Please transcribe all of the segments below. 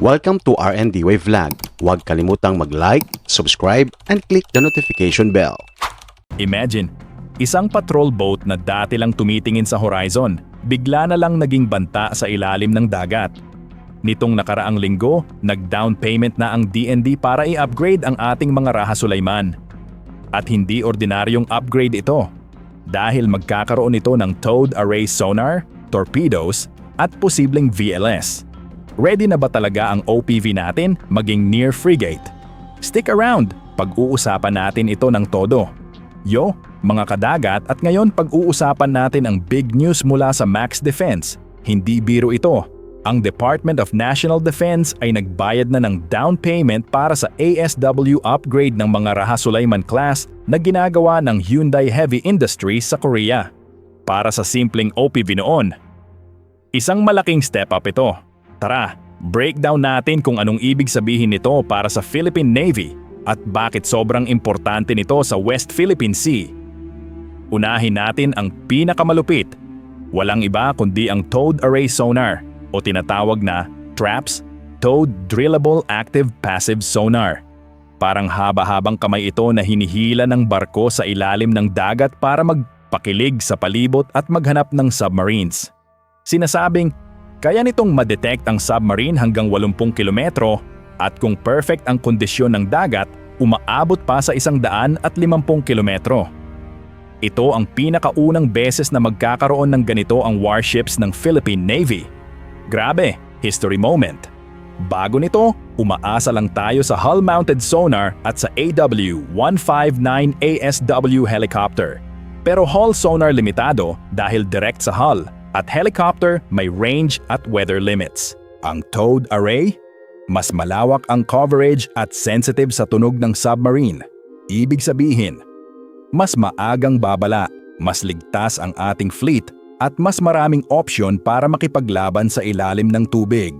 Welcome to RND Way Vlog. Huwag kalimutang mag-like, subscribe, and click the notification bell. Imagine, isang patrol boat na dati lang tumitingin sa horizon, bigla na lang naging banta sa ilalim ng dagat. Nitong nakaraang linggo, nag-down payment na ang DND para i-upgrade ang ating mga Raha Sulaiman. At hindi ordinaryong upgrade ito, dahil magkakaroon ito ng towed array sonar, torpedoes, at posibleng VLS. Ready na ba talaga ang OPV natin maging near frigate? Stick around, pag-uusapan natin ito ng todo. Yo, mga kadagat, at ngayon pag-uusapan natin ang big news mula sa Max Defense. Hindi biro ito. Ang Department of National Defense ay nagbayad na ng down payment para sa ASW upgrade ng mga Raha Sulaiman class na ginagawa ng Hyundai Heavy Industries sa Korea. Para sa simpleng OPV noon, isang malaking step up ito. Tara, breakdown natin kung anong ibig sabihin nito para sa Philippine Navy at bakit sobrang importante nito sa West Philippine Sea. Unahin natin ang pinakamalupit. Walang iba kundi ang Towed Array Sonar o tinatawag na TRAPS, Towed Drillable Active Passive Sonar. Parang haba-habang kamay ito na hinihila ng barko sa ilalim ng dagat para magpakilig sa palibot at maghanap ng submarines. Sinasabing, kaya nitong ma-detect ang submarine hanggang 80 kilometro at kung perfect ang kondisyon ng dagat, umaabot pa sa 150 kilometro. Ito ang pinakaunang beses na magkakaroon ng ganito ang warships ng Philippine Navy. Grabe, history moment. Bago nito, umaasa lang tayo sa hull-mounted sonar at sa AW-159 ASW helicopter. Pero hull sonar limitado dahil direct sa hull. At helicopter may range at weather limits. Ang towed array, mas malawak ang coverage at sensitive sa tunog ng submarine. Ibig sabihin, mas maagang babala, mas ligtas ang ating fleet at mas maraming opsyon para makipaglaban sa ilalim ng tubig.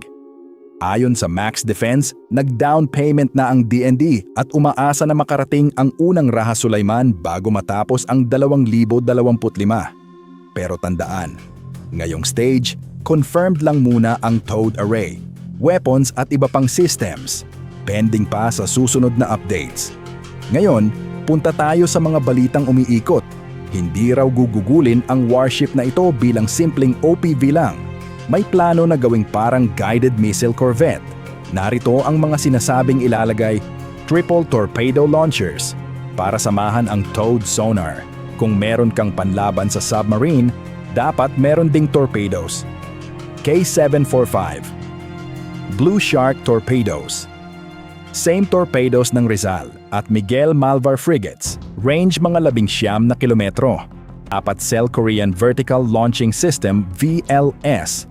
Ayon sa Max Defense, nag-down payment na ang DND at umaasa na makarating ang unang Raha Sulaiman bago matapos ang 2025. Pero tandaan, ngayong stage, confirmed lang muna ang towed array, weapons at iba pang systems, pending pa sa susunod na updates. Ngayon, punta tayo sa mga balitang umiikot. Hindi raw gugugulin ang warship na ito bilang simpleng OPV lang. May plano na gawing parang guided missile corvette. Narito ang mga sinasabing ilalagay, triple torpedo launchers para samahan ang towed sonar. Kung meron kang panlaban sa submarine, dapat meron ding torpedoes. K745 Blue Shark Torpedoes. Same torpedoes ng Rizal at Miguel Malvar frigates, range mga 19 kilometro. 4 cell Korean Vertical Launching System VLS.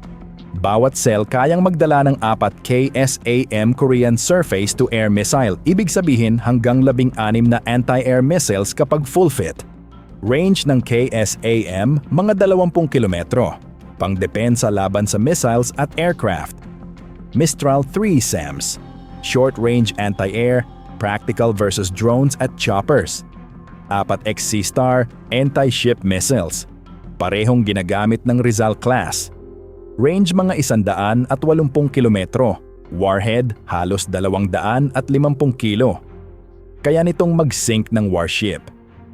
Bawat cell kayang magdala ng 4 KSAM Korean Surface-to-Air Missile, ibig sabihin hanggang 16 na anti-air missiles kapag full fit. Range ng KSAM, mga 20 kilometro. Pangdepensa laban sa missiles at aircraft. Mistral 3 SAMs. Short-range anti-air, practical versus drones at choppers. 4X Sea-Star, anti-ship missiles. Parehong ginagamit ng Rizal class. Range mga 180 kilometro. Warhead, halos 250 kilo. Kaya nitong mag-sink ng warship.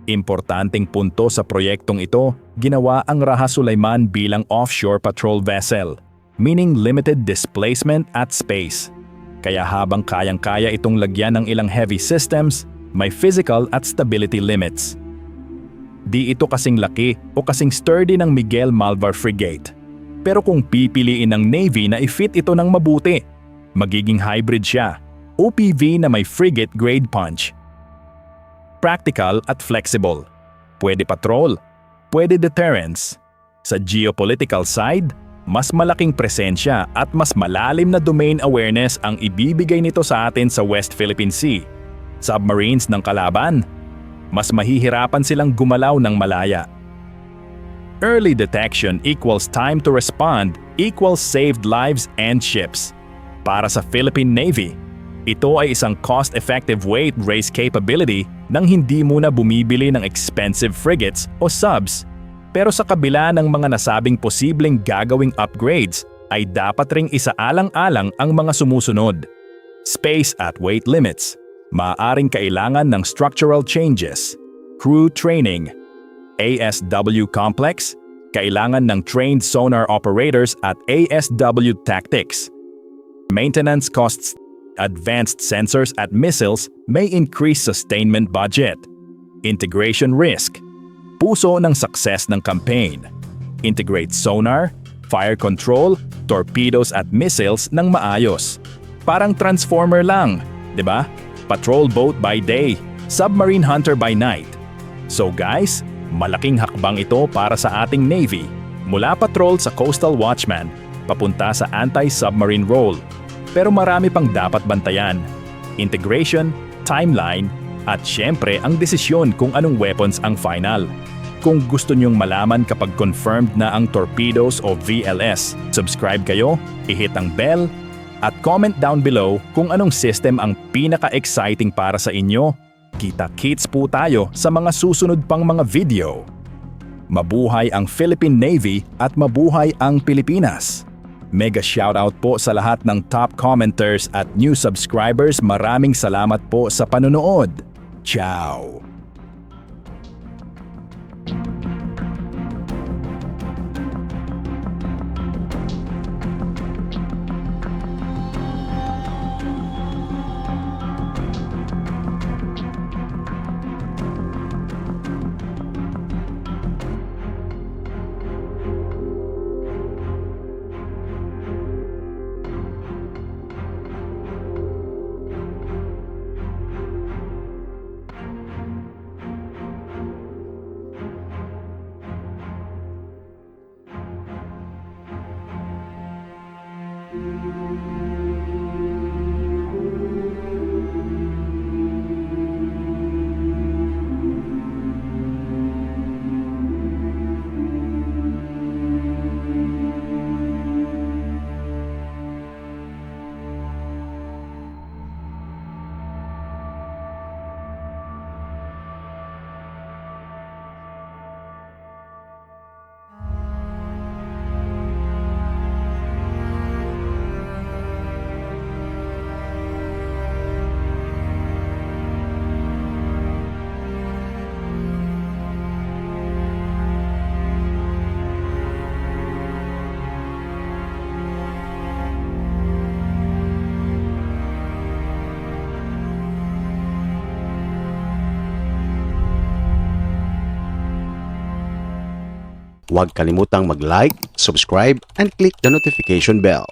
Importanteng punto sa proyektong ito, ginawa ang Raha Sulaiman bilang offshore patrol vessel, meaning limited displacement at space. Kaya habang kayang-kaya itong lagyan ng ilang heavy systems, may physical at stability limits. Di ito kasing laki o kasing sturdy ng Miguel Malvar frigate. Pero kung pipiliin ng Navy na i-fit ito ng mabuti, magiging hybrid siya, OPV na may frigate grade punch. Practical at flexible. Pwede patrol, pwede deterrence. Sa geopolitical side, mas malaking presensya at mas malalim na domain awareness ang ibibigay nito sa atin sa West Philippine Sea. Submarines ng kalaban, mas mahihirapan silang gumalaw ng malaya. Early detection equals time to respond equals saved lives and ships. Para sa Philippine Navy, ito ay isang cost-effective way to raise capability nang hindi muna bumibili ng expensive frigates o subs. Pero sa kabila ng mga nasabing posibleng gagawing upgrades, ay dapat ring isaalang-alang ang mga sumusunod. Space at weight limits. Maaaring kailangan ng structural changes. Crew training. ASW complex. Kailangan ng trained sonar operators at ASW tactics. Maintenance costs. Advanced sensors at missiles may increase sustainment budget. Integration risk. Puso ng success ng campaign. Integrate sonar, fire control, torpedoes at missiles ng maayos. Parang transformer lang, 'di ba? Patrol boat by day, submarine hunter by night. So guys, malaking hakbang ito para sa ating Navy. Mula patrol sa coastal watchman, papunta sa anti-submarine role. Pero marami pang dapat bantayan. Integration, timeline, at syempre ang desisyon kung anong weapons ang final. Kung gusto nyong malaman kapag confirmed na ang torpedoes o VLS, subscribe kayo, i-hit ang bell, at comment down below kung anong system ang pinaka-exciting para sa inyo. Kita-kits po tayo sa mga susunod pang mga video. Mabuhay ang Philippine Navy at mabuhay ang Pilipinas! Mega shoutout po sa lahat ng top commenters at new subscribers. Maraming salamat po sa panonood. Ciao! Huwag kalimutang mag-like, subscribe, and click the notification bell.